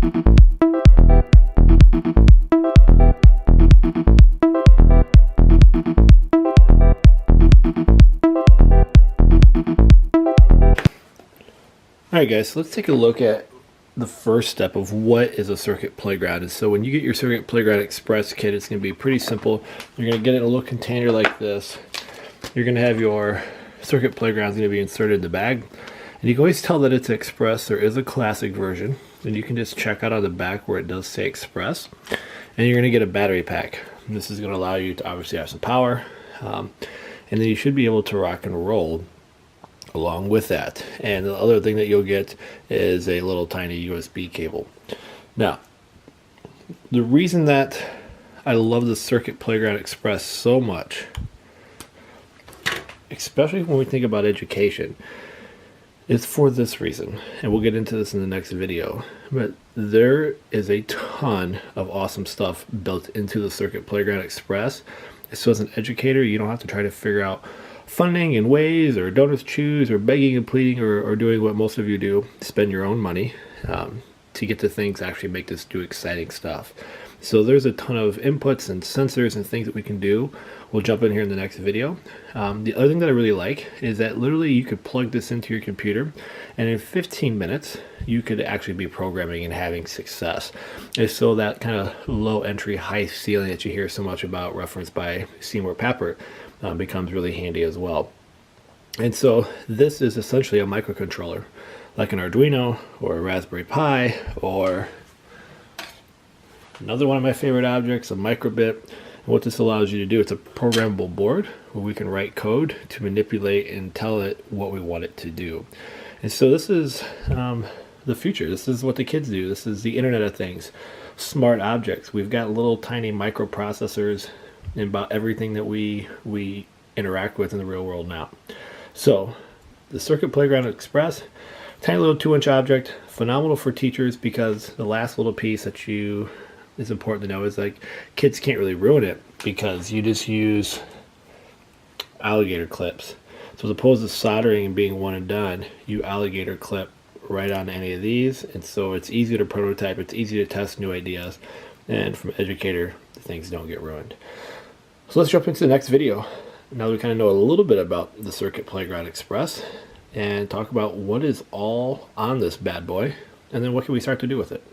Alright guys, so let's take a look at the first step of what is a circuit playground. And so when you get your Circuit Playground Express kit, it's going to be pretty simple. You're going to get it in a little container like this. You're going to have your Circuit Playground going to be inserted in the bag. And you can always tell that it's Express. There is a classic version. And you can just check out on the back where it does say Express. And you're going to get a battery pack. And this is going to allow you to obviously have some power. And then you should be able to rock and roll along with that. And the other thing that you'll get is a little tiny USB cable. Now, the reason that I love the Circuit Playground Express so much, especially when we think about education, is for this reason. And we'll get into this in the next video. But there is a ton of awesome stuff built into the Circuit Playground Express. So as an educator, you don't have to try to figure out funding in ways or donors choose or begging and pleading or doing what most of you do, spend your own money to get to things that actually make this do exciting stuff. So there's a ton of inputs and sensors and things that we can do. We'll jump in here in the next video. The other thing that I really like is that literally you could plug this into your computer and in 15 minutes you could actually be programming and having success. And so that kind of low entry, high ceiling that you hear so much about referenced by Seymour Papert becomes really handy as well. And so this is essentially a microcontroller, like an Arduino or a Raspberry Pi or another one of my favorite objects, a microbit. And what this allows you to do, it's a programmable board where we can write code to manipulate and tell it what we want it to do. And so this is the future. This is what the kids do. This is the Internet of Things, smart objects. We've got little tiny microprocessors in about everything that we interact with in the real world now. So the Circuit Playground Express, tiny little 2-inch object, phenomenal for teachers because the last little piece that is important to know is like kids can't really ruin it because you just use alligator clips. So as opposed to soldering and being one and done, you alligator clip right on any of these, and so it's easy to prototype, it's easy to test new ideas, and from an educator, things don't get ruined. So let's jump into the next video. Now that we kind of know a little bit about the Circuit Playground Express and talk about what is all on this bad boy, and then what can we start to do with it.